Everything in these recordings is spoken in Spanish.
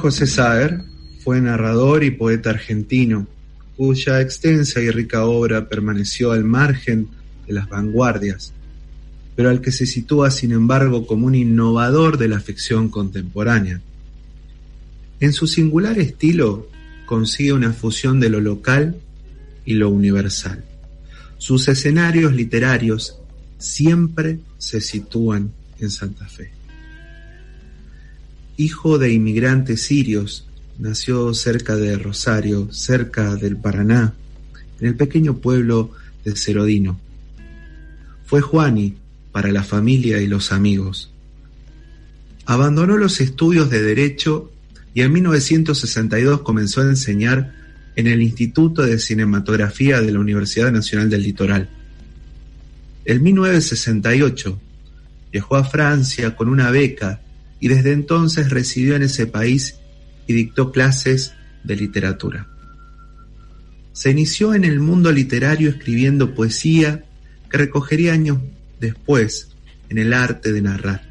José Saer fue narrador y poeta argentino, cuya extensa y rica obra permaneció al margen de las vanguardias, pero al que se sitúa sin embargo como un innovador de la ficción contemporánea. En su singular estilo consigue una fusión de lo local y lo universal. Sus escenarios literarios siempre se sitúan en Santa Fe. Hijo de inmigrantes sirios, nació cerca de Rosario, cerca del Paraná, en el pequeño pueblo de Cerodino. Fue Juani para la familia y los amigos. Abandonó los estudios de Derecho y en 1962 comenzó a enseñar en el Instituto de Cinematografía de la Universidad Nacional del Litoral. En 1968 viajó a Francia con una beca y desde entonces residió en ese país y dictó clases de literatura. Se inició en el mundo literario escribiendo poesía que recogería años después en el arte de narrar.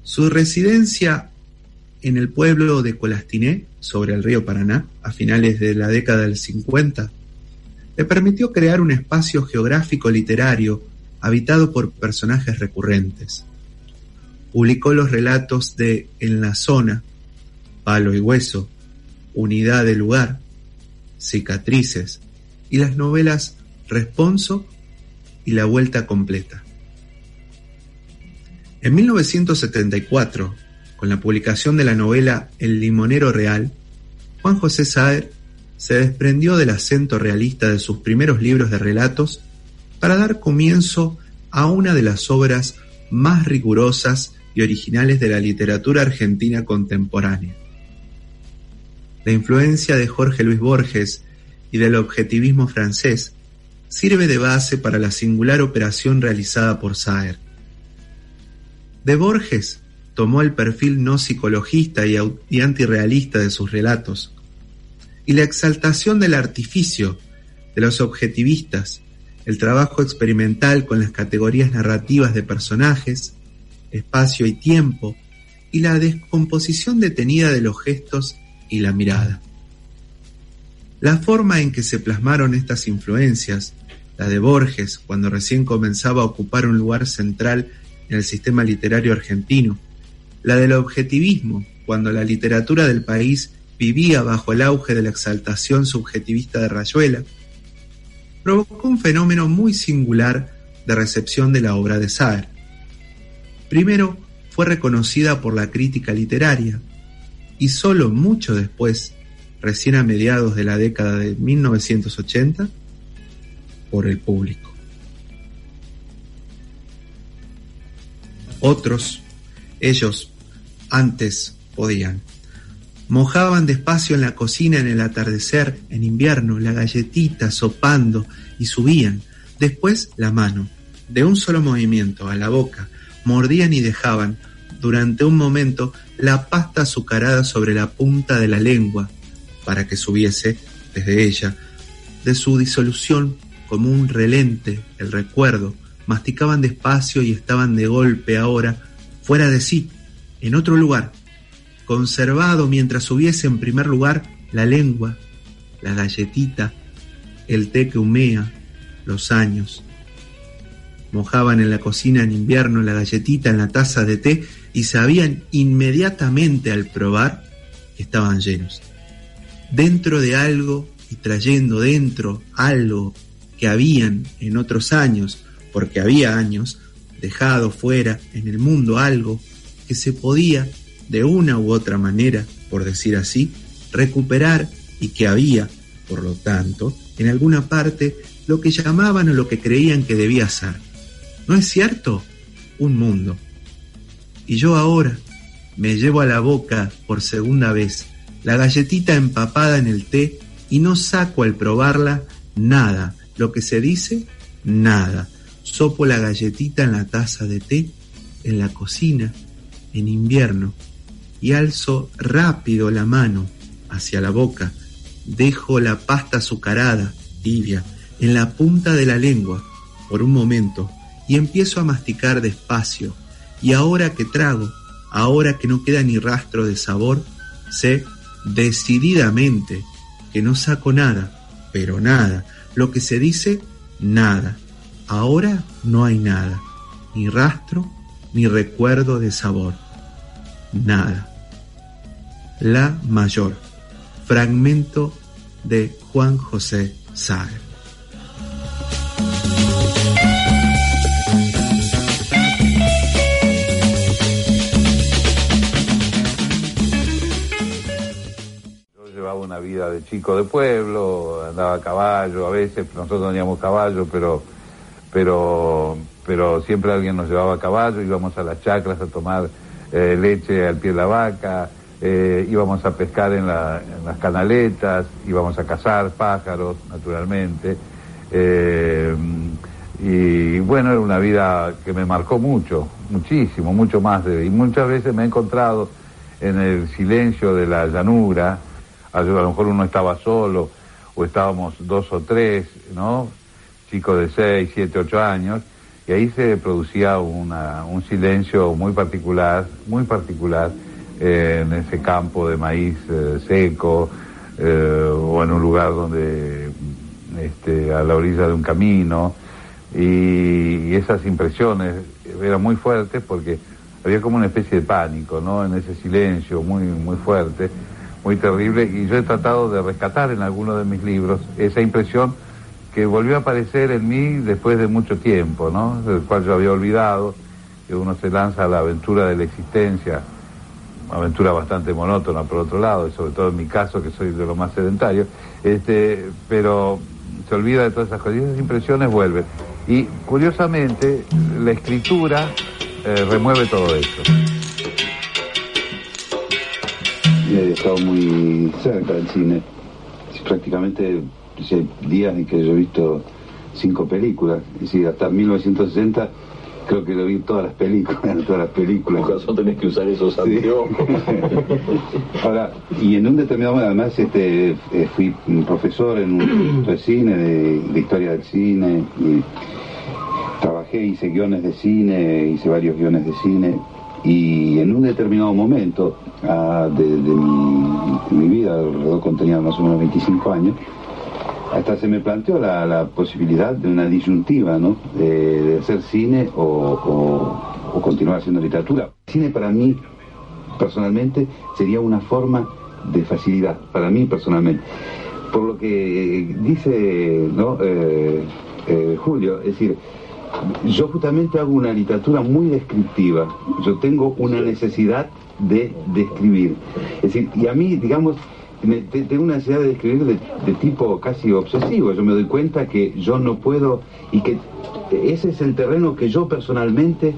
Su residencia en el pueblo de Colastiné, sobre el río Paraná, a finales de la década del 50, le permitió crear un espacio geográfico literario habitado por personajes recurrentes. Publicó los relatos de En la Zona, Palo y Hueso, Unidad de Lugar, Cicatrices y las novelas Responso y La Vuelta Completa. En 1974, con la publicación de la novela El Limonero Real, Juan José Saer se desprendió del acento realista de sus primeros libros de relatos para dar comienzo a una de las obras más rigurosas y originales de la literatura argentina contemporánea. La influencia de Jorge Luis Borges y del objetivismo francés sirve de base para la singular operación realizada por Saer. De Borges tomó el perfil no psicologista y antirrealista de sus relatos, y la exaltación del artificio de los objetivistas, el trabajo experimental con las categorías narrativas de personajes, espacio y tiempo, y la descomposición detenida de los gestos y la mirada. La forma en que se plasmaron estas influencias, la de Borges cuando recién comenzaba a ocupar un lugar central en el sistema literario argentino, la del objetivismo cuando la literatura del país vivía bajo el auge de la exaltación subjetivista de Rayuela, provocó un fenómeno muy singular de recepción de la obra de Saer. Primero, fue reconocida por la crítica literaria y solo mucho después, recién a mediados de la década de 1980, por el público. Otros, ellos, antes podían. Mojaban despacio en la cocina en el atardecer, en invierno, la galletita sopando y subían. Después la mano, de un solo movimiento, a la boca, mordían y dejaban, durante un momento, la pasta azucarada sobre la punta de la lengua, para que subiese, desde ella, de su disolución como un relente, el recuerdo. Masticaban despacio y estaban de golpe ahora, fuera de sí, en otro lugar, conservado mientras hubiese en primer lugar la lengua, la galletita, el té que humea, los años. Mojaban en la cocina en invierno la galletita en la taza de té y sabían inmediatamente al probar que estaban llenos. Dentro de algo y trayendo dentro algo que habían en otros años, porque había años, dejado fuera en el mundo algo que se podía, de una u otra manera, por decir así, recuperar y que había, por lo tanto, en alguna parte, lo que llamaban o lo que creían que debía ser. ¿No es cierto? Un mundo. Y yo ahora me llevo a la boca por segunda vez la galletita empapada en el té y no saco al probarla nada. Lo que se dice, nada. Sopo la galletita en la taza de té, en la cocina, en invierno, y alzo rápido la mano hacia la boca. Dejo la pasta azucarada, tibia, en la punta de la lengua por un momento y empiezo a masticar despacio. Y ahora que trago, ahora que no queda ni rastro de sabor, sé decididamente que no saco nada, pero nada. Lo que se dice, nada. Ahora no hay nada, ni rastro, ni recuerdo de sabor. Nada. La mayor. Fragmento de Juan José Saer. Llevaba una vida de chico de pueblo, andaba a caballo, a veces nosotros no teníamos caballo, pero siempre alguien nos llevaba a caballo, íbamos a las chacras a tomar leche al pie de la vaca, íbamos a pescar en las canaletas, íbamos a cazar pájaros, naturalmente, y bueno, era una vida que me marcó muchísimo, mucho más, y muchas veces me he encontrado en el silencio de la llanura. A lo mejor uno estaba solo, o estábamos 2 o 3, ¿no? Chicos de 6, 7, 8 años, y ahí se producía un silencio muy particular, en ese campo de maíz seco, o en un lugar donde, a la orilla de un camino, y esas impresiones eran muy fuertes porque había como una especie de pánico, ¿no? En ese silencio muy, muy fuerte, muy terrible, y yo he tratado de rescatar en algunos de mis libros esa impresión que volvió a aparecer en mí después de mucho tiempo, ¿no? Del cual yo había olvidado, que uno se lanza a la aventura de la existencia, una aventura bastante monótona por otro lado, y sobre todo en mi caso, que soy de lo más sedentario, pero se olvida de todas esas cosas, y esas impresiones vuelven. Y curiosamente, la escritura remueve todo eso. He estado muy cerca del cine, prácticamente hay días en que yo he visto 5 películas, es decir, hasta 1960 creo que lo vi todas las películas. Por razón tenés que usar esos anteojos. Sí. Ahora, y en un determinado momento, además, fui profesor en un instituto de cine, de historia del cine, y trabajé, hice guiones de cine, hice varios guiones de cine, y en un determinado momento de mi vida, alrededor cuando tenía más o menos 25 años, hasta se me planteó la posibilidad de una disyuntiva, ¿no? De hacer cine o continuar haciendo literatura. El cine para mí, personalmente, sería una forma de facilidad, para mí personalmente. Por lo que dice, ¿no? Julio, es decir, yo justamente hago una literatura muy descriptiva. Yo tengo una necesidad de escribir. Es decir, y a mí, digamos, tengo una necesidad de escribir de tipo casi obsesivo. Yo me doy cuenta que yo no puedo, y que ese es el terreno que yo personalmente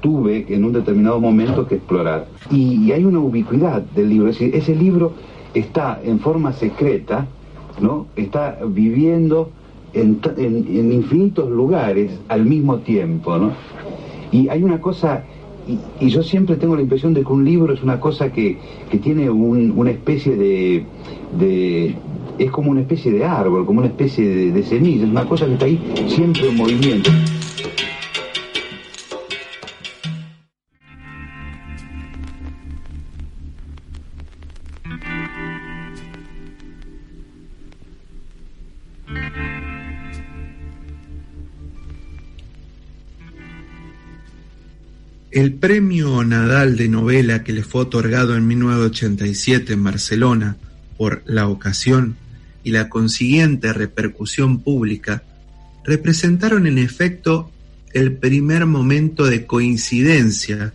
tuve en un determinado momento que explorar. Y hay una ubicuidad del libro, es decir, ese libro está en forma secreta, ¿no? Está viviendo en infinitos lugares al mismo tiempo, ¿no? Y hay una cosa, y yo siempre tengo la impresión de que un libro es una cosa que tiene una especie de es como una especie de árbol, como una especie de semilla, es una cosa que está ahí siempre en movimiento. El premio Nadal de novela que le fue otorgado en 1987 en Barcelona por la ocasión y la consiguiente repercusión pública representaron en efecto el primer momento de coincidencia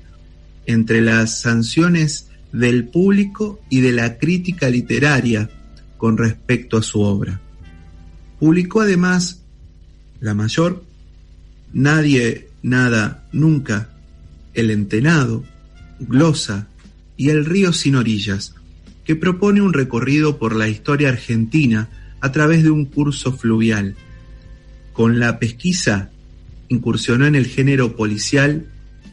entre las sanciones del público y de la crítica literaria con respecto a su obra. Publicó además La Mayor, Nadie, Nada, Nunca, El Entenado, Glosa y El Río sin Orillas, que propone un recorrido por la historia argentina a través de un curso fluvial. Con La Pesquisa incursionó en el género policial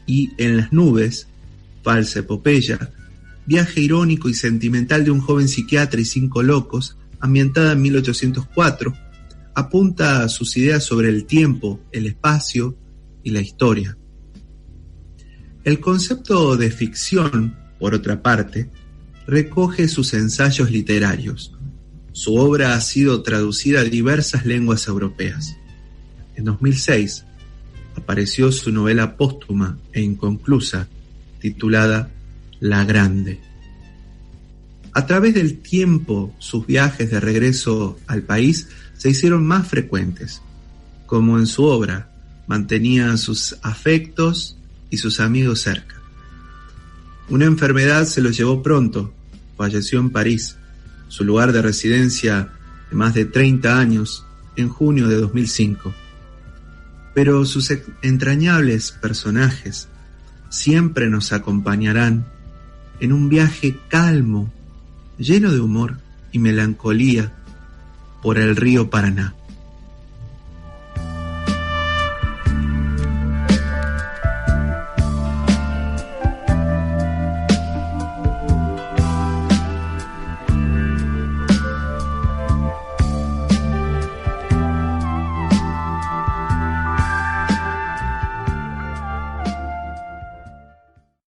y En las nubes, falsa epopeya, viaje irónico y sentimental de un joven psiquiatra y 5 locos, ambientada en 1804, apunta a sus ideas sobre el tiempo, el espacio y la historia. El concepto de ficción, por otra parte, recoge sus ensayos literarios. Su obra ha sido traducida a diversas lenguas europeas. En 2006 apareció su novela póstuma e inconclusa, titulada La Grande. A través del tiempo, sus viajes de regreso al país se hicieron más frecuentes. Como en su obra, mantenía sus afectos y sus amigos cerca. Una enfermedad se lo llevó pronto, falleció en París, su lugar de residencia de más de 30 años, en junio de 2005. Pero sus entrañables personajes siempre nos acompañarán en un viaje calmo, lleno de humor y melancolía por el río Paraná.